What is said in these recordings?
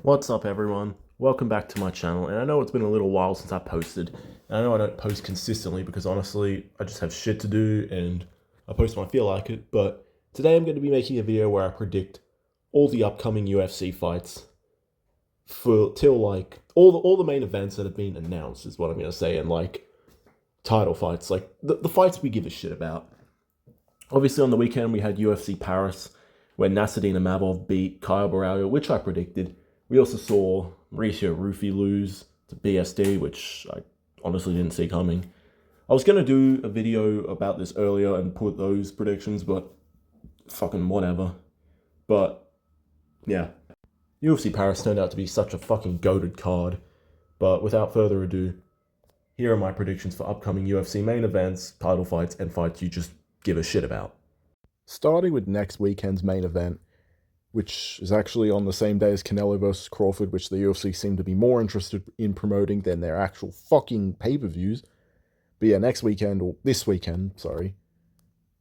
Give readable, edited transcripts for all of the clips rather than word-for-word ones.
What's up, everyone? Welcome back to my channel. And I know it's been a little while since I posted. And I know I don't post consistently because honestly, I just have shit to do and I post when I feel like it. But today I'm going to be making a video where I predict all the upcoming UFC fights for till like all the main events that have been announced is what I'm going to say, and like title fights, like the fights we give a shit about. Obviously, on the weekend we had UFC Paris, where Nasruddin Imavov beat Kyle Borralho, which I predicted. We also saw Mauricio Rufy lose to BSD, which I honestly didn't see coming. I was going to do a video about this earlier and put those predictions, but fucking whatever. But yeah, UFC Paris turned out to be such a fucking goated card. But without further ado, here are my predictions for upcoming UFC main events, title fights, and fights you just give a shit about. Starting with next weekend's main event, which is actually on the same day as Canelo versus Crawford, which the UFC seem to be more interested in promoting than their actual fucking pay-per-views. But yeah, next weekend, or this weekend, sorry,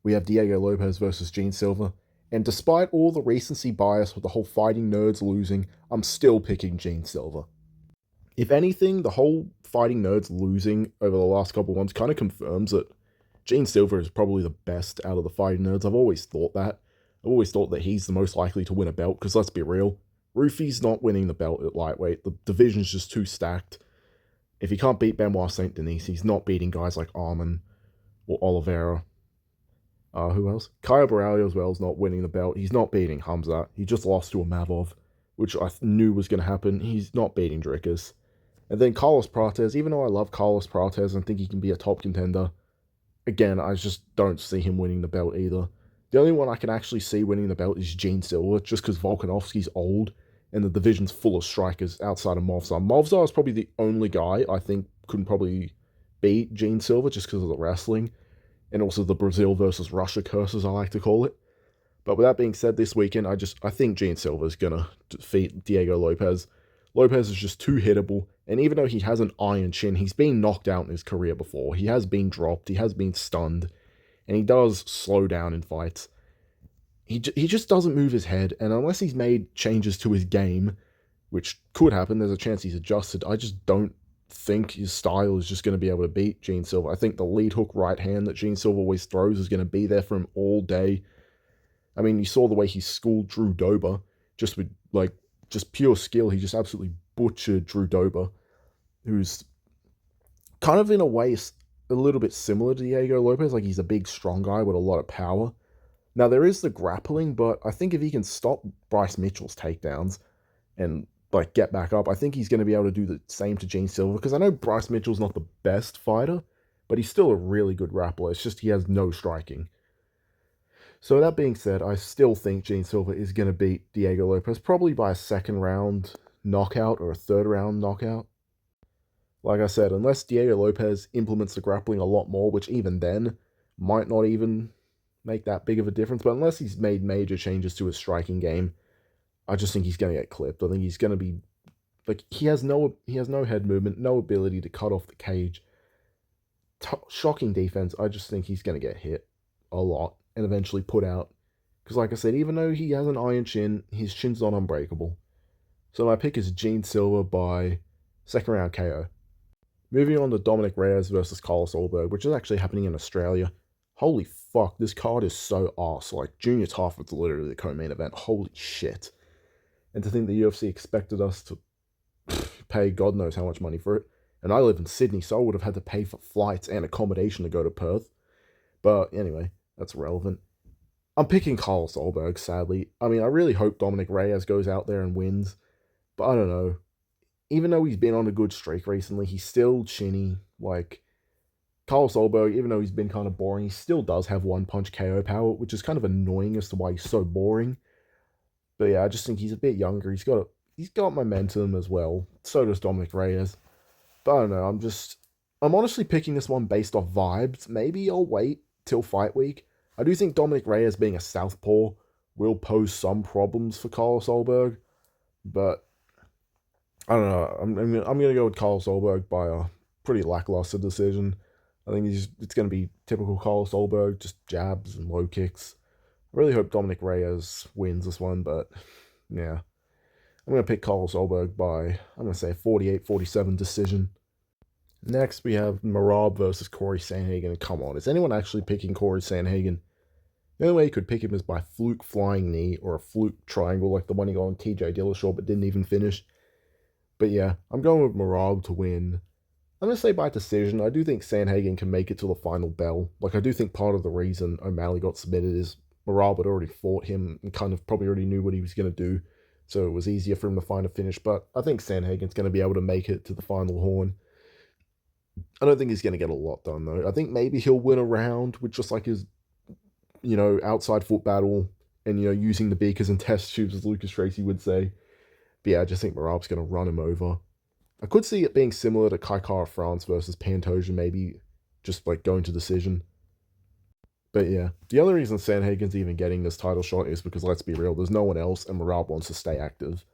we have Diego Lopez versus Gene Silva. And despite all the recency bias with the whole fighting nerds losing, I'm still picking Gene Silva. If anything, the whole fighting nerds losing over the last couple of ones kind of confirms that Gene Silva is probably the best out of the fighting nerds. I've always thought that. I've always thought that he's the most likely to win a belt, because let's be real, Rufy's not winning the belt at lightweight. The division's just too stacked. If he can't beat Benoit Saint Denis, he's not beating guys like Arman or Oliveira. Who else? Kyle Borralho as well is not winning the belt. He's not beating Hamzat. He just lost to Imavov, which I knew was going to happen. He's not beating Dricus. And then Carlos Prates, even though I love Carlos Prates and think he can be a top contender, again, I just don't see him winning the belt either. The only one I can actually see winning the belt is Gene Silva, just because Volkanovski's old and the division's full of strikers outside of Movsar. Movsar is probably the only guy I think could probably beat Gene Silva just because of the wrestling and also the Brazil versus Russia curse, as I like to call it. But with that being said, this weekend, I think Gene Silva is going to defeat Diego Lopez. Lopez is just too hittable, and even though he has an iron chin, he's been knocked out in his career before. He has been dropped, he has been stunned, and he does slow down in fights. He just doesn't move his head, and unless he's made changes to his game, which could happen, there's a chance he's adjusted, I just don't think his style is just going to be able to beat Gene Silva. I think the lead hook right hand that Gene Silva always throws is going to be there for him all day. I mean, you saw the way he schooled Drew Dober, just with, just pure skill. He just absolutely butchered Drew Dober, who's kind of in a way a little bit similar to Diego Lopez. Like, he's a big, strong guy with a lot of power. Now, there is the grappling, but I think if he can stop Bryce Mitchell's takedowns and, get back up, I think he's going to be able to do the same to Gene Silva, because I know Bryce Mitchell's not the best fighter, but he's still a really good grappler. It's just he has no striking. So that being said, I still think Gene Silva is going to beat Diego Lopez, probably by a second round knockout or a third round knockout. Like I said, unless Diego Lopez implements the grappling a lot more, which even then might not even make that big of a difference, but unless he's made major changes to his striking game, I just think he's going to get clipped. I think he's going to be, he has no head movement, no ability to cut off the cage. Shocking defense. I just think he's going to get hit a lot and eventually put out. Because like I said, even though he has an iron chin, his chin's not unbreakable. So my pick is Gene Silva by second round KO. Moving on to Dominic Reyes versus Carlos Ulberg, which is actually happening in Australia. Holy fuck, this card is so arse. Junior Tarford's literally the co-main event. Holy shit. And to think the UFC expected us to pay God knows how much money for it. And I live in Sydney, so I would have had to pay for flights and accommodation to go to Perth. But anyway, that's irrelevant. I'm picking Carlos Ulberg, sadly. I mean, I really hope Dominic Reyes goes out there and wins. But I don't know. Even though he's been on a good streak recently, he's still chinny. Carlos Ulberg, even though he's been kind of boring, he still does have one-punch KO power, which is kind of annoying as to why he's so boring. But yeah, I just think he's a bit younger. He's got momentum as well. So does Dominic Reyes. But I don't know. I'm honestly picking this one based off vibes. Maybe I'll wait till fight week. I do think Dominic Reyes being a southpaw will pose some problems for Carlos Ulberg. But I don't know. I'm going to go with Carlos Ulberg by a pretty lackluster decision. I think it's going to be typical Carlos Ulberg, just jabs and low kicks. I really hope Dominic Reyes wins this one, but yeah. I'm going to pick Carl Solberg by, I'm going to say 48-47 decision. Next, we have Merab versus Corey Sandhagen. And come on, is anyone actually picking Corey Sandhagen? The only way you could pick him is by fluke flying knee or a fluke triangle like the one he got on TJ Dillashaw but didn't even finish. But yeah, I'm going with Merab to win. I'm going to say by decision. I do think Sandhagen can make it to the final bell. Like, I do think part of the reason O'Malley got submitted is Merab had already fought him and kind of probably already knew what he was going to do. So it was easier for him to find a finish. But I think Sandhagen's going to be able to make it to the final horn. I don't think he's going to get a lot done, though. I think maybe he'll win a round with just like his, outside foot battle and, using the beakers and test tubes, as Lucas Tracy would say. But yeah, I just think Merab's going to run him over. I could see it being similar to Kai Kara France versus Pantoja, maybe just like going to decision. But yeah, the only reason Sandhagen's even getting this title shot is because, let's be real, there's no one else and Merab wants to stay active.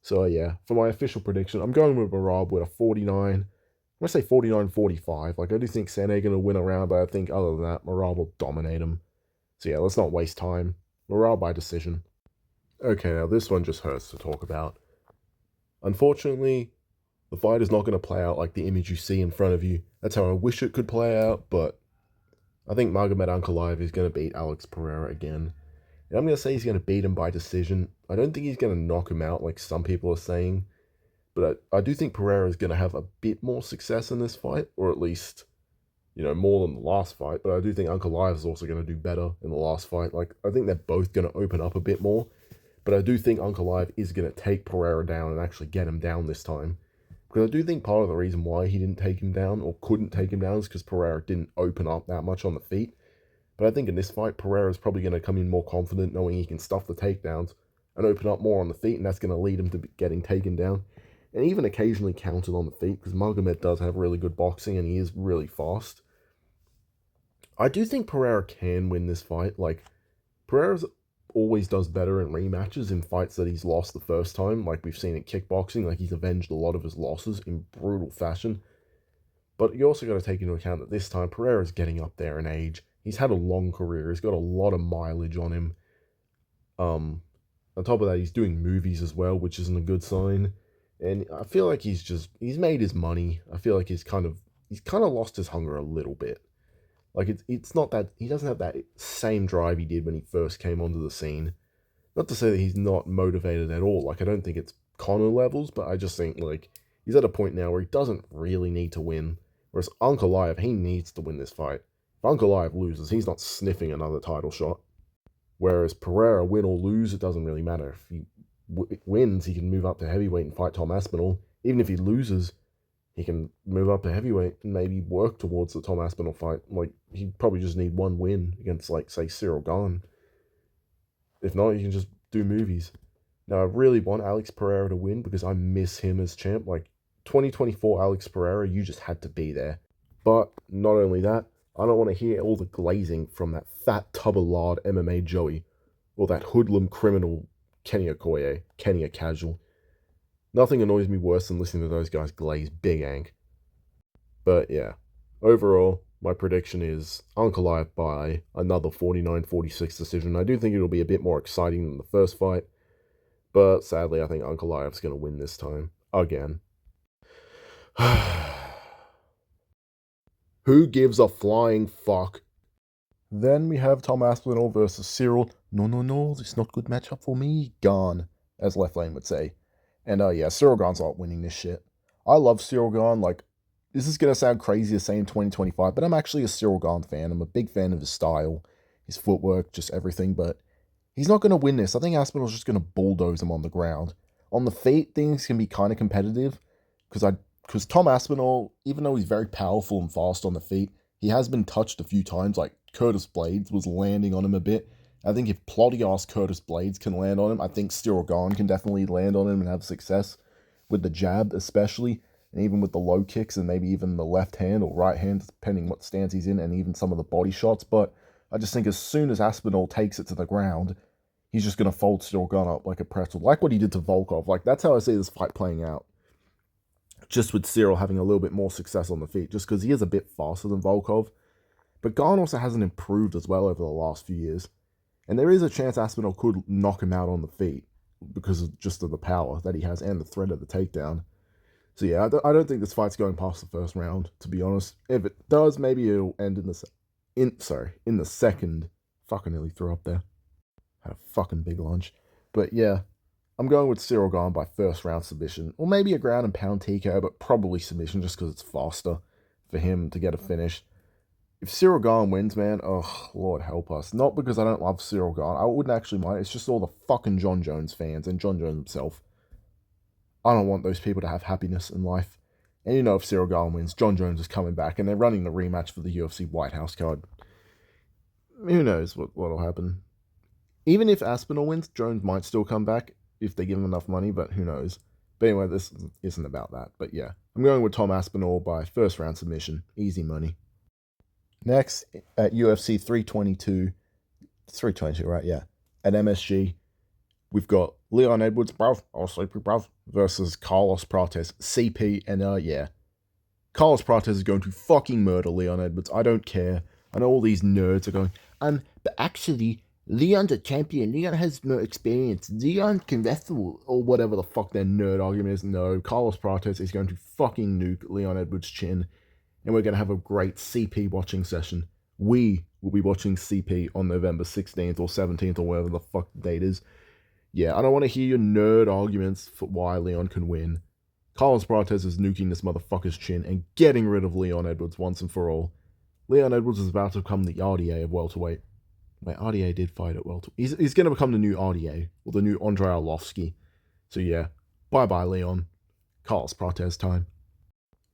So yeah, for my official prediction, I'm going with Merab with a 49. I'm going to say 49-45. Like, I do think Sandhagen will win a round, but I think other than that, Merab will dominate him. So yeah, let's not waste time. Merab by decision. Okay, now this one just hurts to talk about. Unfortunately, the fight is not going to play out like the image you see in front of you. That's how I wish it could play out, but I think Magomed Ankalaev is going to beat Alex Pereira again. And I'm going to say he's going to beat him by decision. I don't think he's going to knock him out like some people are saying, but I do think Pereira is going to have a bit more success in this fight, or at least, more than the last fight. But I do think Ankalaev is also going to do better in the last fight. Like, I think they're both going to open up a bit more, but I do think Ankalaev is going to take Pereira down and actually get him down this time. Because I do think part of the reason why he didn't take him down or couldn't take him down is because Pereira didn't open up that much on the feet. But I think in this fight, Pereira is probably going to come in more confident, knowing he can stuff the takedowns and open up more on the feet, and that's going to lead him to getting taken down. And even occasionally counted on the feet, because Magomed does have really good boxing and he is really fast. I do think Pereira can win this fight. Like, Pereira's always does better in rematches in fights that he's lost the first time, like we've seen in kickboxing. Like, he's avenged a lot of his losses in brutal fashion. But you also got to take into account that this time Pereira's getting up there in age. He's had a long career. He's got a lot of mileage on him. On top of that, he's doing movies as well, which isn't a good sign. And I feel like he's made his money. I feel like he's kind of lost his hunger a little bit. Like, it's not that he doesn't have that same drive he did when he first came onto the scene. Not to say that he's not motivated at all. Like, I don't think it's Conor levels, but I just think, like, he's at a point now where he doesn't really need to win. Whereas Ankalaev, he needs to win this fight. If Ankalaev loses, he's not sniffing another title shot. Whereas Pereira, win or lose, it doesn't really matter. If he wins, he can move up to heavyweight and fight Tom Aspinall. Even if he loses, he can move up to heavyweight and maybe work towards the Tom Aspinall fight. Like, he'd probably just need one win against, like, say, Cyril Gane. If not, you can just do movies. Now, I really want Alex Pereira to win because I miss him as champ. Like, 2024 Alex Pereira, you just had to be there. But not only that, I don't want to hear all the glazing from that fat tub of lard MMA Joey or that hoodlum criminal Kenny Okoye, Kenny a Casual. Nothing annoys me worse than listening to those guys glaze Big Ank. But yeah, overall, my prediction is Ankalaev by another 49-46 decision. I do think it'll be a bit more exciting than the first fight, but sadly, I think Ankalaev's going to win this time. Again. Who gives a flying fuck? Then we have Tom Aspinall versus Cyril. No, this is not good matchup for me. Gone, as Left Lane would say. And yeah, Cyril Gane's not winning this shit. I love Cyril Gane. Like, this is going to sound crazy to say in 2025, but I'm actually a Cyril Gane fan. I'm a big fan of his style, his footwork, just everything, but he's not going to win this. I think Aspinall's just going to bulldoze him on the ground. On the feet, things can be kind of competitive, because Tom Aspinall, even though he's very powerful and fast on the feet, he has been touched a few times. Like, Curtis Blades was landing on him a bit. I think if plotty-ass Curtis Blades can land on him, I think Cyril Gane can definitely land on him and have success with the jab especially, and even with the low kicks and maybe even the left hand or right hand, depending what stance he's in, and even some of the body shots. But I just think as soon as Aspinall takes it to the ground, he's just going to fold Cyril Gane up like a pretzel, like what he did to Volkov. Like, that's how I see this fight playing out. Just with Cyril having a little bit more success on the feet, just because he is a bit faster than Volkov. But Gane also hasn't improved as well over the last few years. And there is a chance Aspinall could knock him out on the feet. because of just of the power that he has and the threat of the takedown. So yeah, I don't think this fight's going past the first round. To be honest, if it does, maybe it'll end in the second. Fucking nearly threw up there. Had a fucking big lunch, but yeah, I'm going with Cyril Gahn by first round submission, or maybe a ground and pound TKO, but probably submission just because it's faster for him to get a finish. If Cyril Gahn wins, man, oh, Lord help us. Not because I don't love Cyril Gahn. I wouldn't actually mind. It's just all the fucking John Jones fans and John Jones himself. I don't want those people to have happiness in life. And you know, if Cyril Gahn wins, John Jones is coming back, and they're running the rematch for the UFC White House card. Who knows what'll happen. Even if Aspinall wins, Jones might still come back if they give him enough money, but who knows. But anyway, this isn't about that. But yeah, I'm going with Tom Aspinall by first round submission. Easy money. Next, at UFC 322, 322, right? Yeah. At MSG, we've got Leon Edwards, bruv, I'll sleep with bruv, versus Carlos Prates, CP, and yeah. Carlos Prates is going to fucking murder Leon Edwards. I don't care. I know all these nerds are going, but actually, Leon's a champion. Leon has more experience. Leon can wrestle, or whatever the fuck their nerd argument is. No, Carlos Prates is going to fucking nuke Leon Edwards' chin, and we're going to have a great CP watching session. We will be watching CP on November 16th or 17th or whatever the fuck the date is. Yeah, I don't want to hear your nerd arguments for why Leon can win. Carlos Prates is nuking this motherfucker's chin and getting rid of Leon Edwards once and for all. Leon Edwards is about to become the RDA of welterweight. Wait, RDA did fight at welterweight. He's going to become the new RDA, or the new Andrei Arlovsky. So yeah, bye-bye Leon. Carlos Prates time.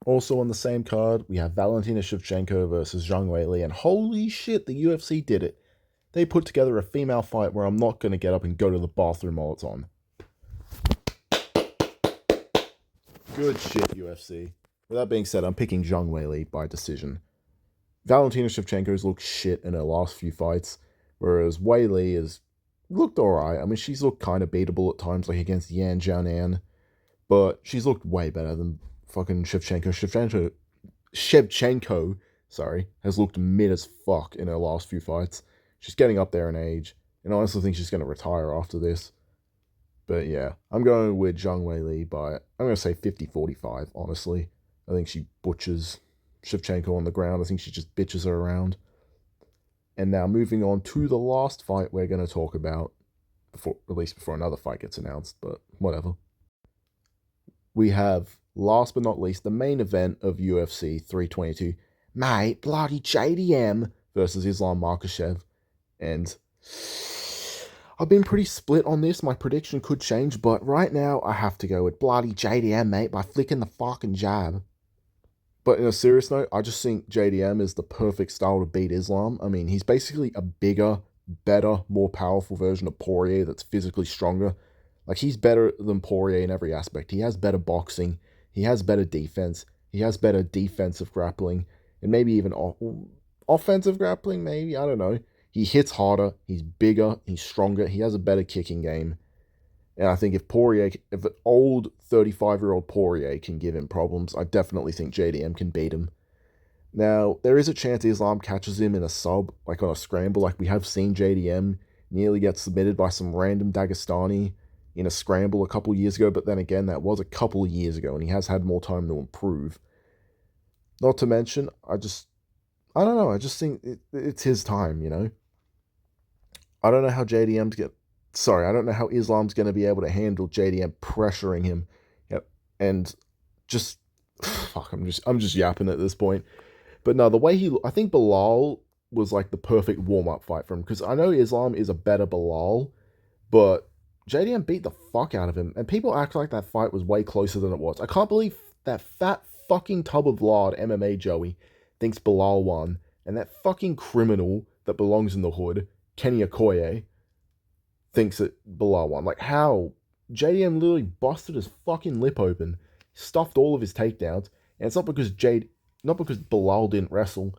Also on the same card, we have Valentina Shevchenko versus Zhang Weili, and holy shit, the UFC did it. They put together a female fight where I'm not going to get up and go to the bathroom while it's on. Good shit, UFC. With that being said, I'm picking Zhang Weili by decision. Valentina Shevchenko's looked shit in her last few fights, whereas Weili has looked alright. I mean, she's looked kind of beatable at times, like against Yan Jianan, but she's looked way better than fucking Shevchenko. Shevchenko, sorry, has looked mid as fuck in her last few fights. She's getting up there in age, and I honestly think she's going to retire after this. But yeah, I'm going with Zhang Weili by, I'm going to say 50-45, honestly. I think she butchers Shevchenko on the ground. I think she just bitches her around. And now moving on to the last fight we're going to talk about, at least before another fight gets announced, but whatever. We have, last but not least, the main event of UFC 322. Mate, bloody JDM versus Islam Makhachev. And I've been pretty split on this. My prediction could change, but right now I have to go with bloody JDM, mate, by flicking the fucking jab. But in a serious note, I just think JDM is the perfect style to beat Islam. I mean, he's basically a bigger, better, more powerful version of Poirier that's physically stronger. Like, he's better than Poirier in every aspect. He has better boxing. He has better defense. He has better defensive grappling. And maybe even offensive grappling, maybe. I don't know. He hits harder. He's bigger. He's stronger. He has a better kicking game. And I think if an old 35-year-old Poirier can give him problems, I definitely think JDM can beat him. Now, there is a chance Islam catches him in a sub, like on a scramble. Like, we have seen JDM nearly get submitted by some random Dagestani in a scramble a couple years ago, but then again, that was a couple of years ago, and he has had more time to improve. Not to mention, I don't know, I just think it's his time, you know? I don't know how I don't know how Islam's going to be able to handle JDM pressuring him. Yep. And just, fuck, I'm just yapping at this point. But no, the way I think Bilal was like the perfect warm-up fight for him, because I know Islam is a better Bilal, but JDM beat the fuck out of him, and people act like that fight was way closer than it was. I can't believe that fat fucking tub of lard MMA Joey thinks Bilal won, and that fucking criminal that belongs in the hood, Kenny Okoye, thinks that Bilal won. Like, how? JDM literally busted his fucking lip open, stuffed all of his takedowns, and it's not because Bilal didn't wrestle,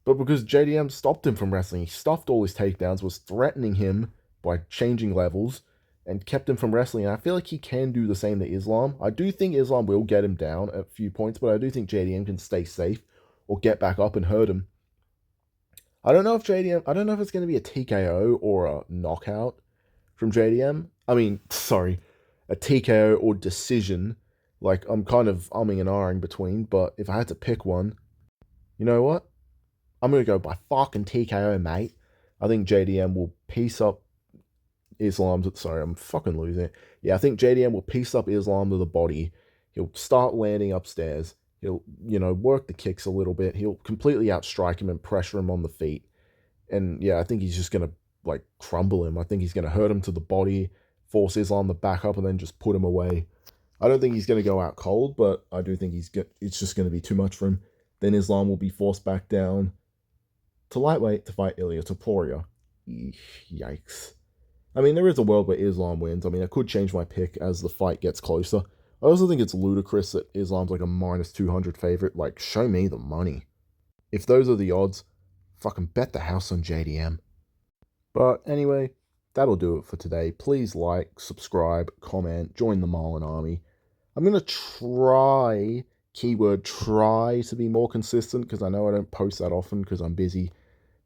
but because JDM stopped him from wrestling. He stuffed all his takedowns, was threatening him by changing levels, and kept him from wrestling. And I feel like he can do the same to Islam. I do think Islam will get him down at a few points, but I do think JDM can stay safe or get back up and hurt him. I don't know if it's going to be a TKO or a knockout from JDM. I mean, sorry, a TKO or decision. Like, I'm kind of umming and ahhing between, but if I had to pick one, you know what? I'm going to go by fucking TKO, mate. I think JDM will piece up Islam's. Sorry, I'm fucking losing it. Yeah, I think JDM will piece up Islam to the body. He'll start landing upstairs. He'll, work the kicks a little bit. He'll completely outstrike him and pressure him on the feet. And yeah, I think he's just going to, like, crumble him. I think he's going to hurt him to the body, force Islam to back up, and then just put him away. I don't think he's going to go out cold, but I do think it's just going to be too much for him. Then Islam will be forced back down to lightweight to fight Ilia Topuria. Yikes. I mean, there is a world where Islam wins. I mean, I could change my pick as the fight gets closer. I also think it's ludicrous that Islam's like a minus 200 favorite. Like, show me the money. If those are the odds, fucking bet the house on JDM. But anyway, that'll do it for today. Please like, subscribe, comment, join the Marlin Army. I'm going to try, keyword try, to be more consistent because I know I don't post that often because I'm busy.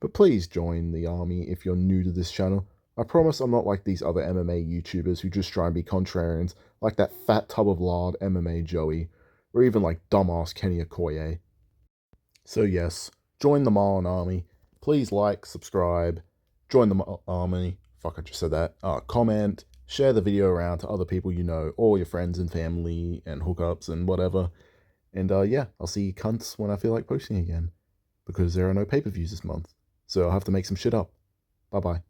But please join the army if you're new to this channel. I promise I'm not like these other MMA YouTubers who just try and be contrarians, like that fat tub of lard MMA Joey, or even like dumbass Kenny Okoye. So yes, join the Marlin Army. Please like, subscribe, join the army. Fuck, I just said that. Comment, share the video around to other people you know, all your friends and family and hookups and whatever. And yeah, I'll see you cunts when I feel like posting again, because there are no pay-per-views this month. So I'll have to make some shit up. Bye-bye.